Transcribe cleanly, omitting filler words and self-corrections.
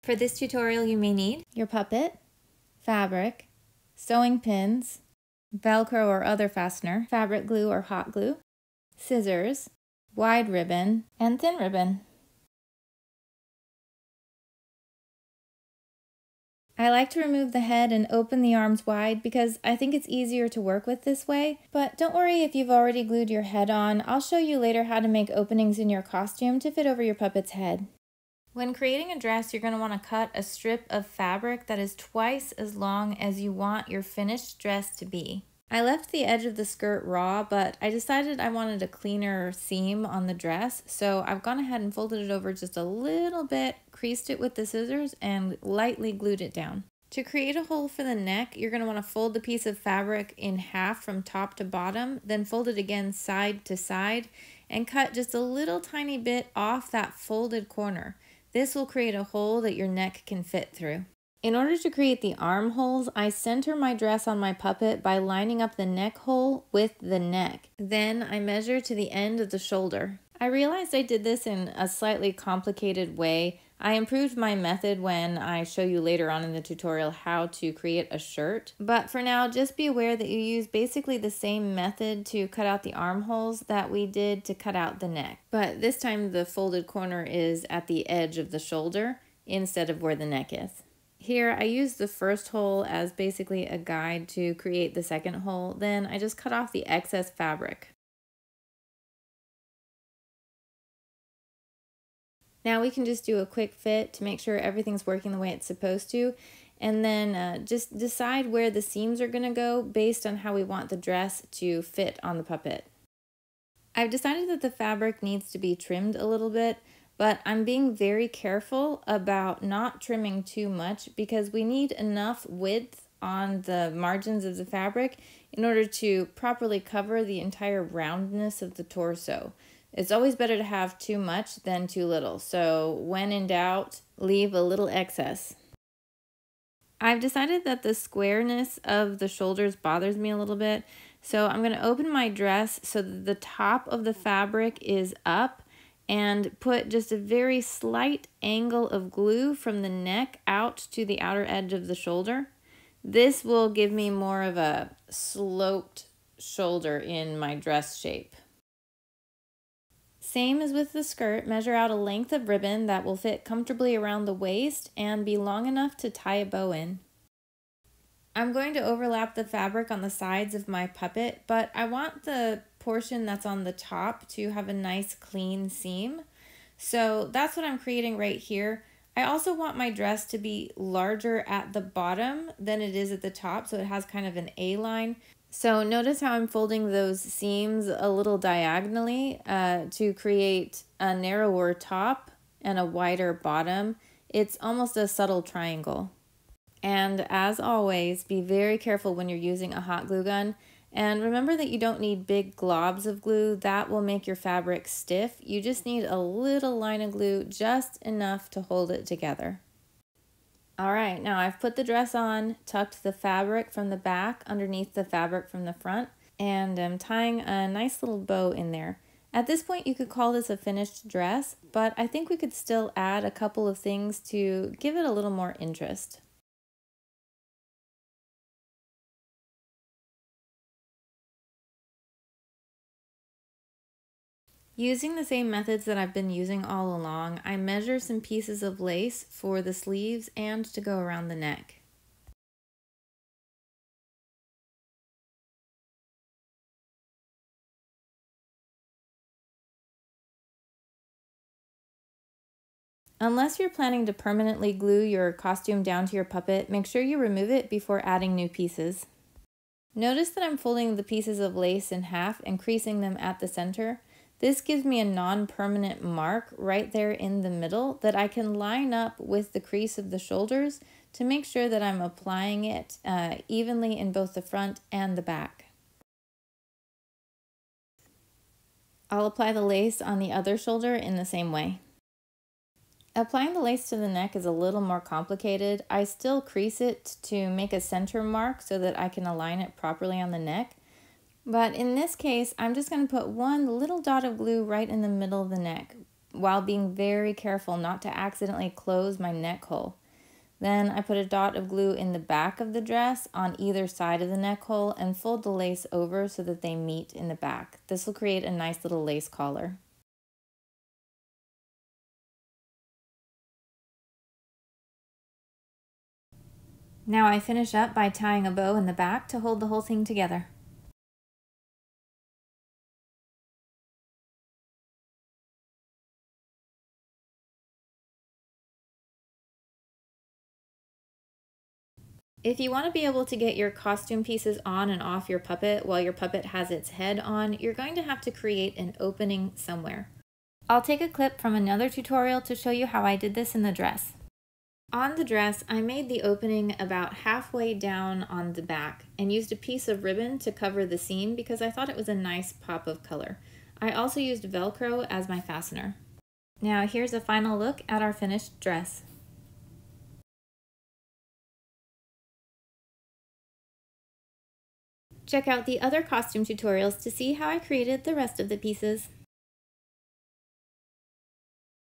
For this tutorial, you may need your puppet, fabric, sewing pins, Velcro or other fastener, fabric glue or hot glue, scissors, wide ribbon, and thin ribbon. I like to remove the head and open the arms wide because I think it's easier to work with this way, but don't worry if you've already glued your head on. I'll show you later how to make openings in your costume to fit over your puppet's head. When creating a dress, you're going to want to cut a strip of fabric that is twice as long as you want your finished dress to be. I left the edge of the skirt raw, but I decided I wanted a cleaner seam on the dress, so I've gone ahead and folded it over just a little bit, creased it with the scissors, and lightly glued it down. To create a hole for the neck, you're going to want to fold the piece of fabric in half from top to bottom, then fold it again side to side, and cut just a little tiny bit off that folded corner. This will create a hole that your neck can fit through. In order to create the armholes, I center my dress on my puppet by lining up the neck hole with the neck. Then I measure to the end of the shoulder. I realized I did this in a slightly complicated way. I improved my method when I show you later on in the tutorial how to create a shirt. But for now, just be aware that you use basically the same method to cut out the armholes that we did to cut out the neck. But this time the folded corner is at the edge of the shoulder instead of where the neck is. Here I used the first hole as basically a guide to create the second hole, then I just cut off the excess fabric. Now we can just do a quick fit to make sure everything's working the way it's supposed to, and then just decide where the seams are going to go based on how we want the dress to fit on the puppet. I've decided that the fabric needs to be trimmed a little bit, but I'm being very careful about not trimming too much because we need enough width on the margins of the fabric in order to properly cover the entire roundness of the torso. It's always better to have too much than too little, so when in doubt, leave a little excess. I've decided that the squareness of the shoulders bothers me a little bit, so I'm going to open my dress so that the top of the fabric is up and put just a very slight angle of glue from the neck out to the outer edge of the shoulder. This will give me more of a sloped shoulder in my dress shape. Same as with the skirt, measure out a length of ribbon that will fit comfortably around the waist and be long enough to tie a bow in. I'm going to overlap the fabric on the sides of my puppet, but I want the portion that's on the top to have a nice clean seam. So that's what I'm creating right here. I also want my dress to be larger at the bottom than it is at the top, so it has kind of an A-line. So notice how I'm folding those seams a little diagonally to create a narrower top and a wider bottom. It's almost a subtle triangle. And as always, be very careful when you're using a hot glue gun. And remember that you don't need big globs of glue. That will make your fabric stiff. You just need a little line of glue, just enough to hold it together. All right, now I've put the dress on, tucked the fabric from the back underneath the fabric from the front, and I'm tying a nice little bow in there. At this point, you could call this a finished dress, but I think we could still add a couple of things to give it a little more interest. Using the same methods that I've been using all along, I measure some pieces of lace for the sleeves and to go around the neck. Unless you're planning to permanently glue your costume down to your puppet, make sure you remove it before adding new pieces. Notice that I'm folding the pieces of lace in half and creasing them at the center. This gives me a non-permanent mark right there in the middle that I can line up with the crease of the shoulders to make sure that I'm applying it evenly in both the front and the back. I'll apply the lace on the other shoulder in the same way. Applying the lace to the neck is a little more complicated. I still crease it to make a center mark so that I can align it properly on the neck. But in this case, I'm just going to put one little dot of glue right in the middle of the neck. while being very careful not to accidentally close my neck hole. Then I put a dot of glue in the back of the dress on either side of the neck hole and fold the lace over so that they meet in the back. This will create a nice little lace collar. Now I finish up by tying a bow in the back to hold the whole thing together. If you want to be able to get your costume pieces on and off your puppet while your puppet has its head on, you're going to have to create an opening somewhere. I'll take a clip from another tutorial to show you how I did this in the dress. On the dress, I made the opening about halfway down on the back and used a piece of ribbon to cover the seam because I thought it was a nice pop of color. I also used Velcro as my fastener. Now here's a final look at our finished dress. Check out the other costume tutorials to see how I created the rest of the pieces.